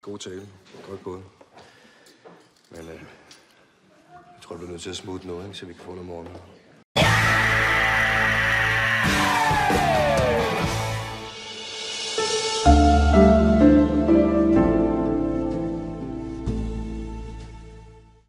God tale. Godt gået. Men jeg tror, du bliver nødt til at smutte noget, ikke? Så vi kan få noget morgen.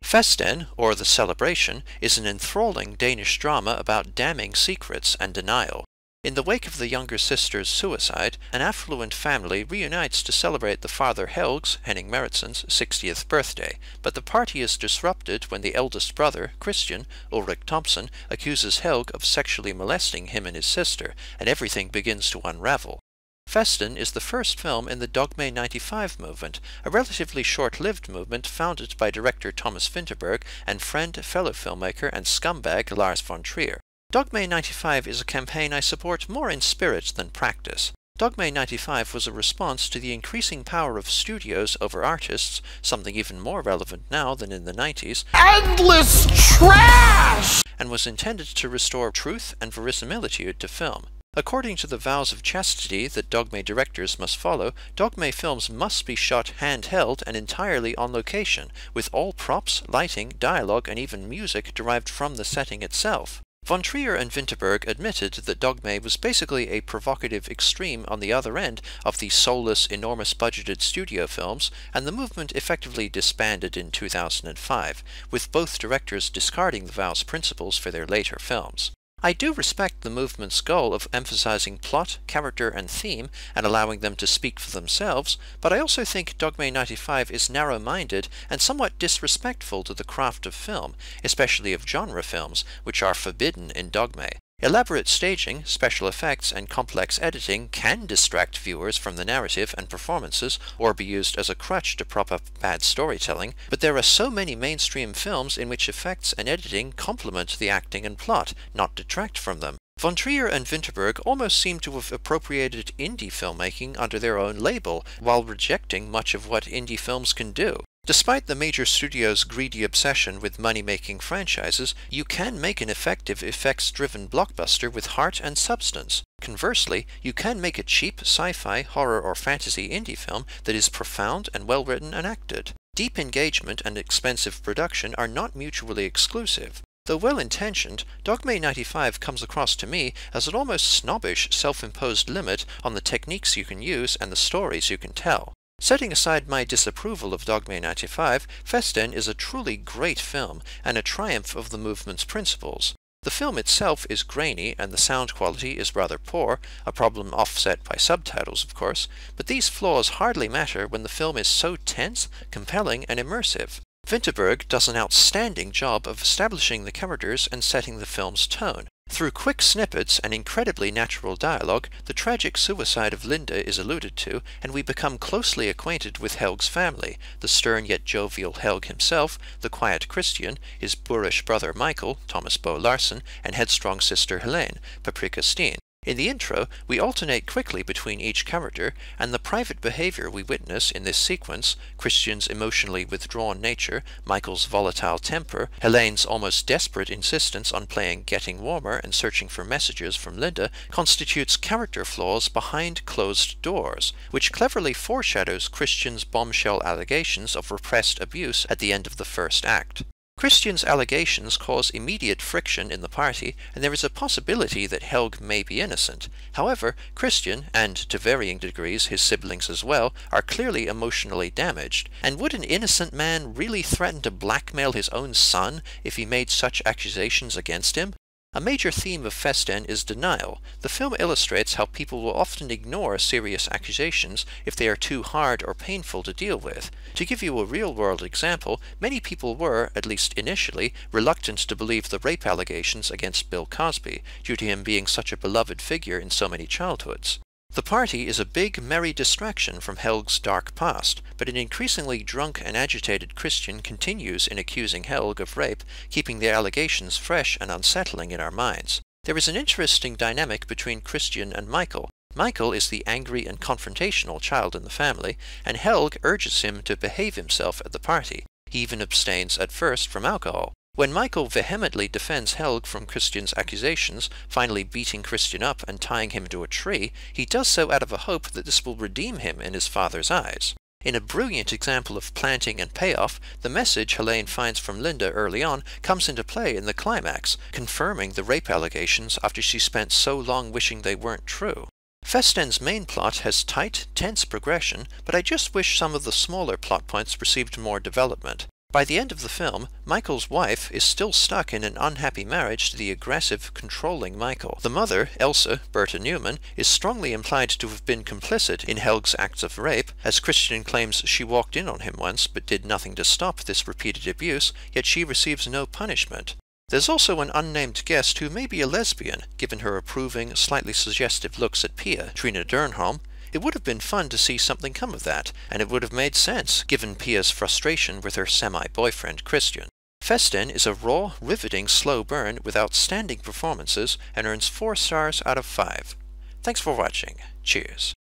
Festen, or The Celebration, is an enthralling Danish drama about damning secrets and denial. In the wake of the younger sister's suicide, an affluent family reunites to celebrate the father Helg's, Henning Meritson's, 60th birthday, but the party is disrupted when the eldest brother, Christian, Ulrik Thompson, accuses Helg of sexually molesting him and his sister, and everything begins to unravel. Festen is the first film in the Dogme 95 movement, a relatively short-lived movement founded by director Thomas Vinterberg and friend, fellow filmmaker and scumbag Lars von Trier. Dogme 95 is a campaign I support more in spirit than practice. Dogme 95 was a response to the increasing power of studios over artists, something even more relevant now than in the 90s, endless trash! And was intended to restore truth and verisimilitude to film. According to the vows of chastity that Dogme directors must follow, Dogme films must be shot handheld and entirely on location, with all props, lighting, dialogue, and even music derived from the setting itself. Von Trier and Vinterberg admitted that Dogme was basically a provocative extreme on the other end of the soulless, enormous-budgeted studio films, and the movement effectively disbanded in 2005, with both directors discarding the vows' principles for their later films. I do respect the movement's goal of emphasizing plot, character, and theme, and allowing them to speak for themselves, but I also think Dogme 95 is narrow-minded and somewhat disrespectful to the craft of film, especially of genre films, which are forbidden in Dogme. Elaborate staging, special effects, and complex editing can distract viewers from the narrative and performances, or be used as a crutch to prop up bad storytelling, but there are so many mainstream films in which effects and editing complement the acting and plot, not detract from them. Von Trier and Vinterberg almost seem to have appropriated indie filmmaking under their own label, while rejecting much of what indie films can do. Despite the major studio's greedy obsession with money-making franchises, you can make an effective effects-driven blockbuster with heart and substance. Conversely, you can make a cheap sci-fi, horror, or fantasy indie film that is profound and well-written and acted. Deep engagement and expensive production are not mutually exclusive. Though well-intentioned, Dogme 95 comes across to me as an almost snobbish, self-imposed limit on the techniques you can use and the stories you can tell. Setting aside my disapproval of Dogme 95, Festen is a truly great film and a triumph of the movement's principles. The film itself is grainy and the sound quality is rather poor, a problem offset by subtitles of course, but these flaws hardly matter when the film is so tense, compelling, and immersive. Vinterberg does an outstanding job of establishing the characters and setting the film's tone. Through quick snippets and incredibly natural dialogue, the tragic suicide of Linda is alluded to, and we become closely acquainted with Helg's family, the stern yet jovial Helg himself, the quiet Christian, his boorish brother Michael, Thomas Bo Larsen, and headstrong sister Helene, Paprika Steen. In the intro, we alternate quickly between each character, and the private behavior we witness in this sequence, Christian's emotionally withdrawn nature, Michael's volatile temper, Helene's almost desperate insistence on playing Getting Warmer and searching for messages from Linda, constitutes character flaws behind closed doors, which cleverly foreshadows Christian's bombshell allegations of repressed abuse at the end of the first act. Christian's allegations cause immediate friction in the party, and there is a possibility that Helg may be innocent. However, Christian, and to varying degrees his siblings as well, are clearly emotionally damaged, and would an innocent man really threaten to blackmail his own son if he made such accusations against him? A major theme of Festen is denial. The film illustrates how people will often ignore serious accusations if they are too hard or painful to deal with. To give you a real-world example, many people were, at least initially, reluctant to believe the rape allegations against Bill Cosby, due to him being such a beloved figure in so many childhoods. The party is a big, merry distraction from Helg's dark past, but an increasingly drunk and agitated Christian continues in accusing Helg of rape, keeping the allegations fresh and unsettling in our minds. There is an interesting dynamic between Christian and Michael. Michael is the angry and confrontational child in the family, and Helg urges him to behave himself at the party. He even abstains at first from alcohol. When Michael vehemently defends Helg from Christian's accusations, finally beating Christian up and tying him to a tree, he does so out of a hope that this will redeem him in his father's eyes. In a brilliant example of planting and payoff, the message Helene finds from Linda early on comes into play in the climax, confirming the rape allegations after she spent so long wishing they weren't true. Festen's main plot has tight, tense progression, but I just wish some of the smaller plot points received more development. By the end of the film, Michael's wife is still stuck in an unhappy marriage to the aggressive, controlling Michael. The mother, Elsa, Berta Newman, is strongly implied to have been complicit in Helg's acts of rape, as Christian claims she walked in on him once but did nothing to stop this repeated abuse, yet she receives no punishment. There's also an unnamed guest who may be a lesbian, given her approving, slightly suggestive looks at Pia, Trina Dernholm. It would have been fun to see something come of that, and it would have made sense, given Pia's frustration with her semi-boyfriend Christian. Festen is a raw, riveting slow burn with outstanding performances, and earns 4 stars out of 5. Thanks for watching. Cheers.